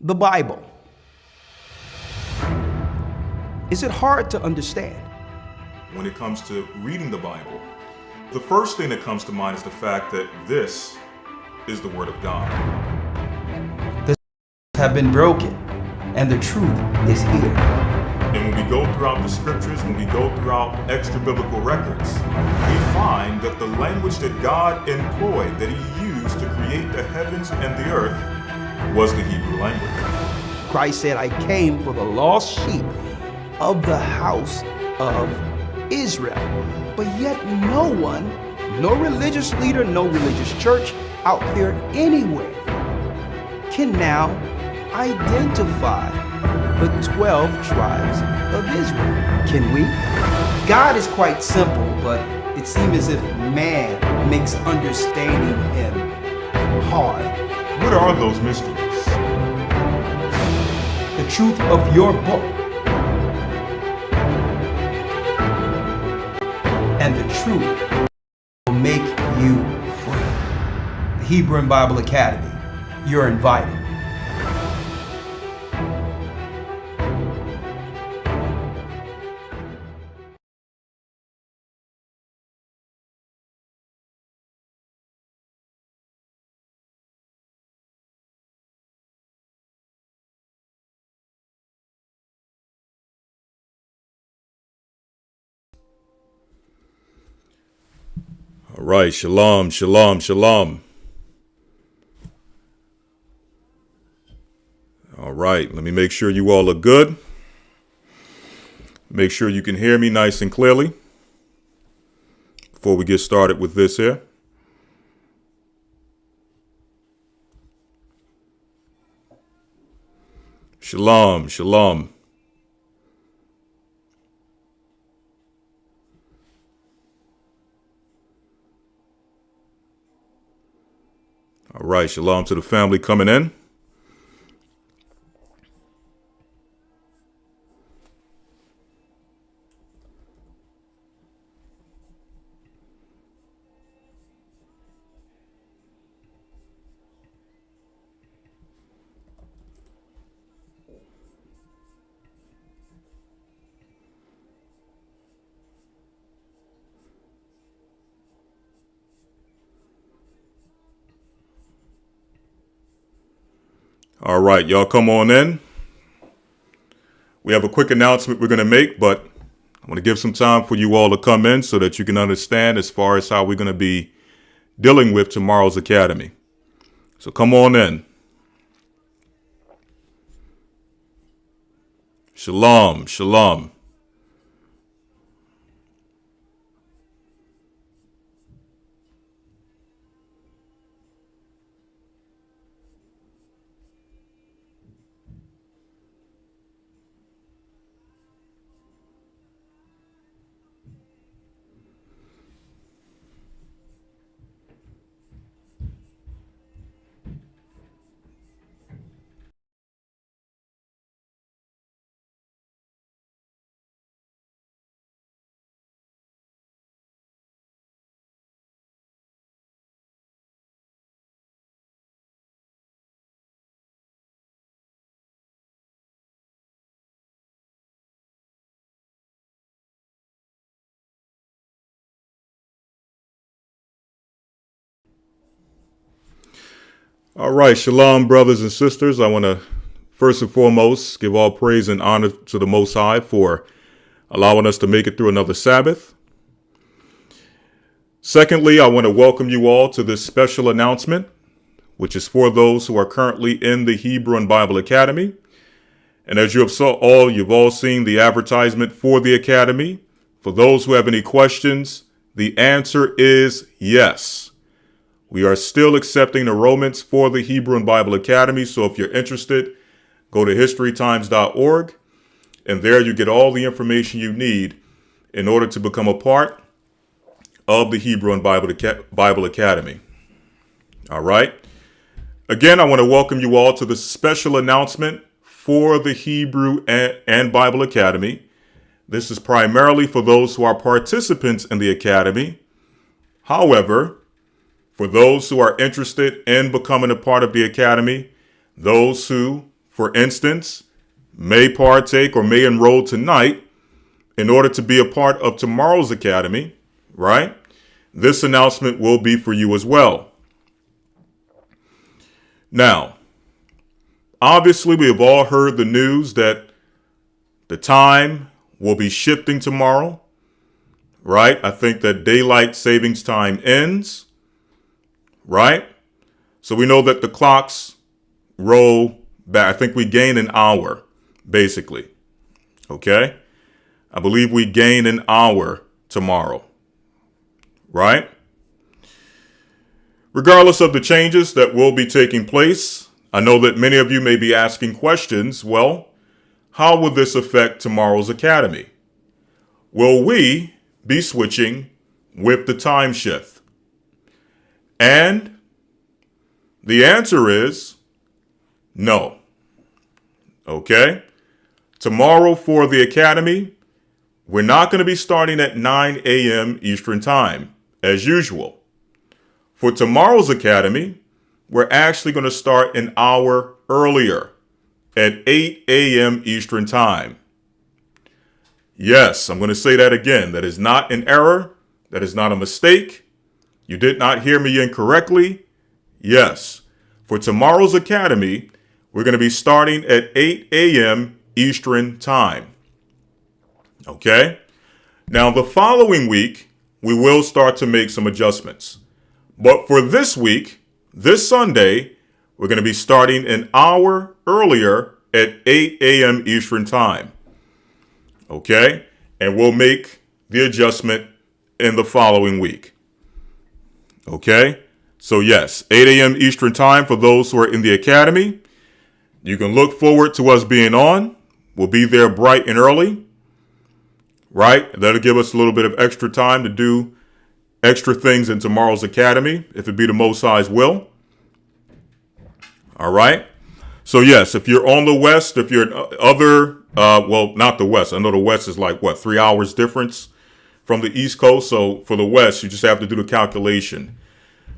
The Bible. Is it hard to understand? When it comes to reading the Bible, the first thing that comes to mind is the fact that this is the Word of God. The have been broken, and the truth is here. And when we go throughout the scriptures, when we go throughout extra biblical records, we find that the language that God employed, that He used to create the heavens and the earth, was the Hebrew language. Christ said, I came for the lost sheep of the house of Israel. But yet no one, no religious leader, no religious church out there anywhere can now identify the 12 tribes of Israel. Can we? God is quite simple, but it seems as if man makes understanding Him hard. What are those mysteries? The truth of your book and the truth will make you free. The Hebrew and Bible Academy. You're invited. All right, shalom, shalom, shalom. All right, let me make sure you all are good. Make sure you can hear me nice and clearly before we get started with this here. Shalom, shalom. All right, shalom to the family coming in. All right, y'all come on in. We have a quick announcement we're going to make, but I want to give some time for you all to come in so that you can understand as far as how we're going to be dealing with tomorrow's academy. So come on in. Shalom, shalom. All right, shalom, brothers and sisters. I want to first and foremost give all praise and honor to the Most High for allowing us to make it through another Sabbath. Secondly, I want to welcome you all to this special announcement, which is for those who are currently in the Hebrew and Bible Academy. And as you've all seen the advertisement for the Academy. For those who have any questions, the answer is yes. We are still accepting enrollments for the Hebrew and Bible Academy. So if you're interested, go to historytimes.org. And there you get all the information you need in order to become a part of the Hebrew and Bible Academy. All right. Again, I want to welcome you all to the special announcement for the Hebrew and Bible Academy. This is primarily for those who are participants in the Academy. However, for those who are interested in becoming a part of the Academy, those who for instance, may partake or may enroll tonight in order to be a part of tomorrow's academy, right? This announcement will be for you as well. Now, obviously, we have all heard the news that the time will be shifting tomorrow, right? I think that daylight savings time ends, right? So we know that the clocks roll back. I think we gain an hour, basically. Okay? I believe we gain an hour tomorrow, right? Regardless of the changes that will be taking place, I know that many of you may be asking questions. Well, how will this affect tomorrow's academy? Will we be switching with the time shift? And the answer is no. Okay? Tomorrow for the academy, we're not going to be starting at 9 a.m. Eastern Time, as usual. For tomorrow's academy, we're actually going to start an hour earlier at 8 a.m. Eastern Time. Yes, I'm going to say that again. That is not an error. That is not a mistake. You did not hear me incorrectly. Yes, for tomorrow's academy, we're going to be starting at 8 a.m. Eastern Time. Okay? Now, the following week, we will start to make some adjustments. But for this week, this Sunday, we're going to be starting an hour earlier at 8 a.m. Eastern Time. Okay? And we'll make the adjustment in the following week. Okay? So yes, 8 a.m. Eastern Time for those who are in the academy. You can look forward to us being on. We'll be there bright and early. Right? That'll give us a little bit of extra time to do extra things in tomorrow's academy, if it be the Most High's will. All right. So yes, if you're on the West, if you're other, well, not the West. I know the West is like 3 hours difference from the East Coast. So for the West, you just have to do the calculation.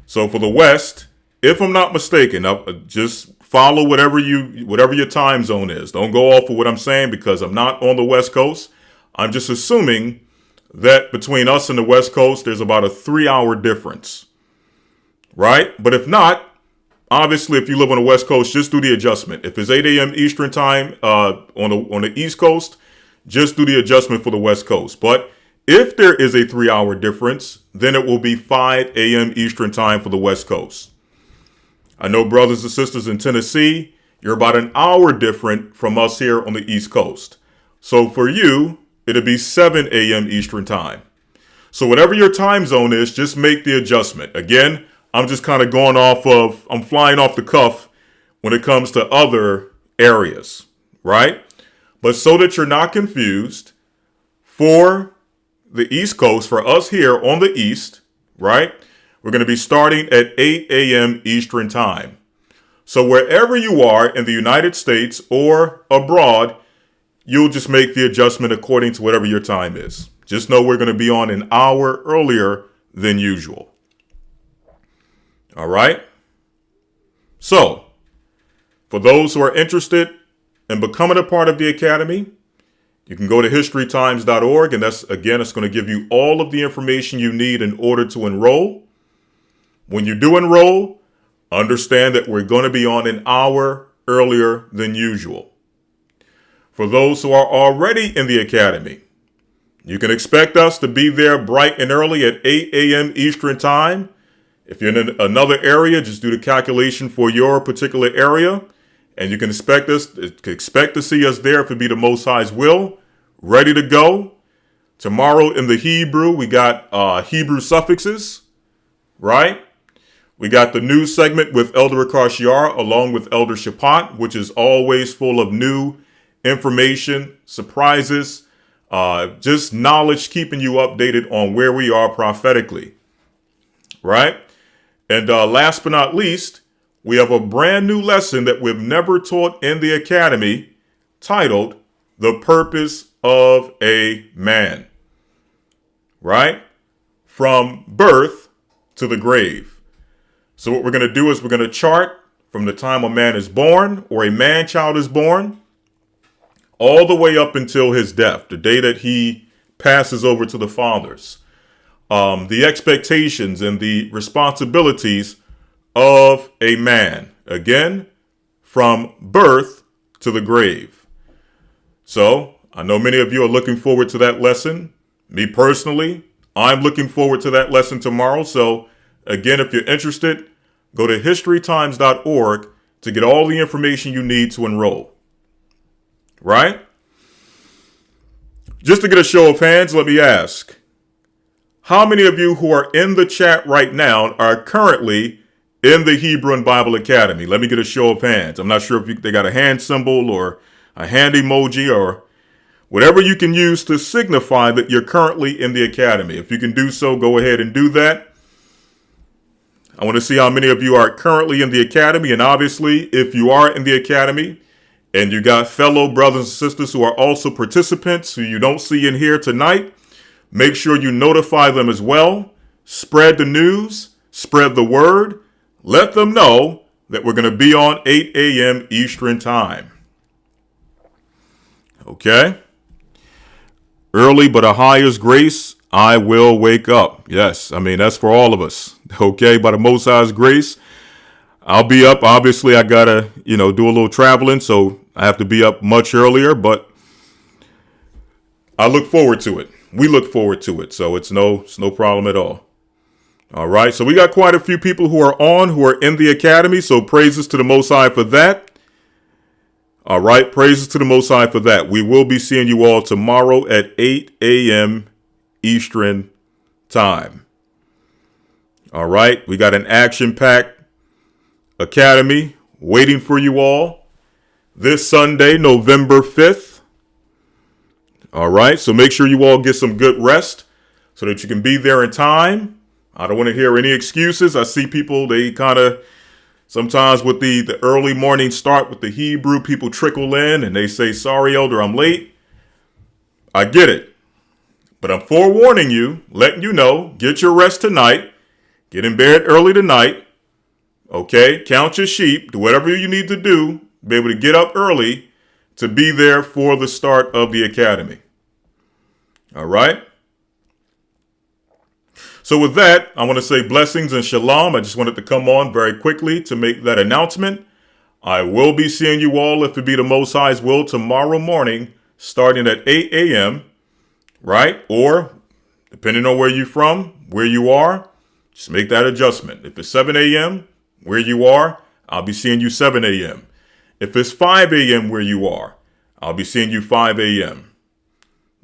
So for the West, if I'm not mistaken, just follow whatever your time zone is. Don't go off of what I'm saying because I'm not on the West Coast. I'm just assuming that between us and the West Coast, there's about a 3-hour difference, right? But if not, obviously, if you live on the West Coast, just do the adjustment. If it's 8 a.m. Eastern Time on the East Coast, just do the adjustment for the West Coast. But if there is a 3-hour difference, then it will be 5 a.m. Eastern Time for the West Coast. I know brothers and sisters in Tennessee, you're about an hour different from us here on the East Coast. So for you, it'll be 7 a.m. Eastern Time. So whatever your time zone is, just make the adjustment. Again, I'm just kind of I'm flying off the cuff when it comes to other areas, right? But so that you're not confused, for the East Coast, for us here on the East, right? We're going to be starting at 8 a.m. Eastern Time. So wherever you are in the United States or abroad, you'll just make the adjustment according to whatever your time is. Just know we're going to be on an hour earlier than usual. All right? So, for those who are interested in becoming a part of the Academy, you can go to historytimes.org, and it's going to give you all of the information you need in order to enroll. When you do enroll, understand that we're going to be on an hour earlier than usual. For those who are already in the Academy, you can expect us to be there bright and early at 8 a.m. Eastern Time. If you're in another area, just do the calculation for your particular area, and you can expect to see us there if it be the Most High's will, ready to go. Tomorrow in the Hebrew, we got Hebrew suffixes, right? We got the news segment with Elder Rawchaa along with Elder Rawchaa, which is always full of new information, surprises, just knowledge, keeping you updated on where we are prophetically, right? And last but not least, we have a brand new lesson that we've never taught in the Academy titled The Purpose of a Man, right? From birth to the grave. So what we're going to do is we're going to chart from the time a man is born or a man child is born, all the way up until his death, the day that he passes over to the fathers. The expectations and the responsibilities of a man, again, from birth to the grave. So I know many of you are looking forward to that lesson. Me personally, I'm looking forward to that lesson tomorrow. So again, if you're interested, go to historytimes.org to get all the information you need to enroll. Right? Just to get a show of hands, let me ask, how many of you who are in the chat right now are currently in the Hebrew Bible Academy? Let me get a show of hands. I'm not sure if they got a hand symbol or a hand emoji or whatever you can use to signify that you're currently in the academy. If you can do so, go ahead and do that. I want to see how many of you are currently in the academy. And obviously, if you are in the academy and you got fellow brothers and sisters who are also participants who you don't see in here tonight, make sure you notify them as well. Spread the news, spread the word. Let them know that we're going to be on 8 a.m. Eastern time. Okay? Early but a high is grace, I will wake up. Yes, I mean, that's for all of us. Okay, by the Most High's grace, I'll be up. Obviously, I got to, do a little traveling, so I have to be up much earlier, but I look forward to it. We look forward to it, so it's no problem at all. All right, so we got quite a few people who are in the academy, so praises to the Most High for that. All right, praises to the Most High for that. We will be seeing you all tomorrow at 8 a.m. Eastern time. All right, we got an action-packed academy waiting for you all this Sunday, November 5th. All right, so make sure you all get some good rest so that you can be there in time. I don't want to hear any excuses. I see people, they kind of, sometimes with the early morning start with the Hebrew, people trickle in and they say, sorry, Elder, I'm late. I get it. But I'm forewarning you, letting you know, get your rest tonight. Get in bed early tonight. Okay, count your sheep. Do whatever you need to do. Be able to get up early to be there for the start of the academy. All right. So with that, I want to say blessings and shalom. I just wanted to come on very quickly to make that announcement. I will be seeing you all, if it be the Most High's will, tomorrow morning, starting at 8 a.m., right? Or, depending on where you're from, where you are, just make that adjustment. If it's 7 a.m., where you are, I'll be seeing you 7 a.m. If it's 5 a.m. where you are, I'll be seeing you 5 a.m.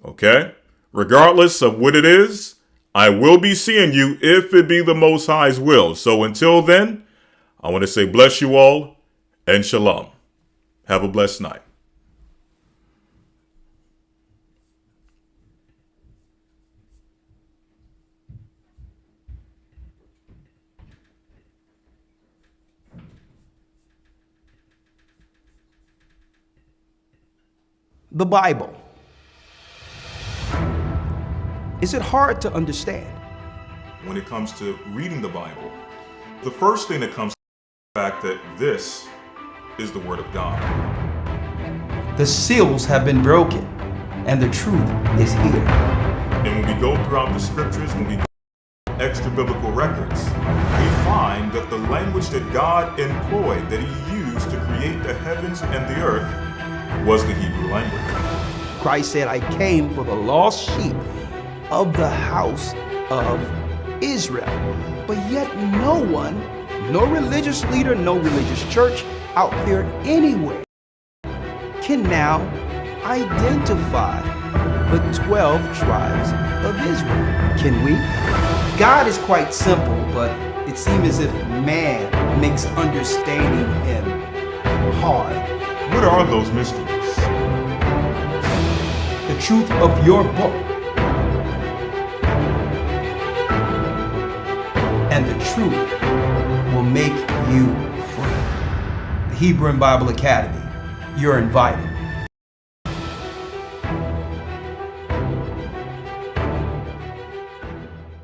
Okay? Regardless of what it is, I will be seeing you if it be the Most High's will. So until then, I want to say bless you all and shalom. Have a blessed night. The Bible. Is it hard to understand? When it comes to reading the Bible, the first thing that comes to the fact that this is the Word of God. The seals have been broken, and the truth is here. And when we go throughout the scriptures, when we go through extra biblical records, we find that the language that God employed, that He used to create the heavens and the earth, was the Hebrew language. Christ said, I came for the lost sheep of the house of Israel. But yet no one, no religious leader, no religious church out there anywhere can now identify the 12 tribes of Israel. Can we? God is quite simple, but it seems as if man makes understanding Him hard. What are those mysteries? The truth of your book and the truth will make you free. The Hebrew Bible Academy, you're invited.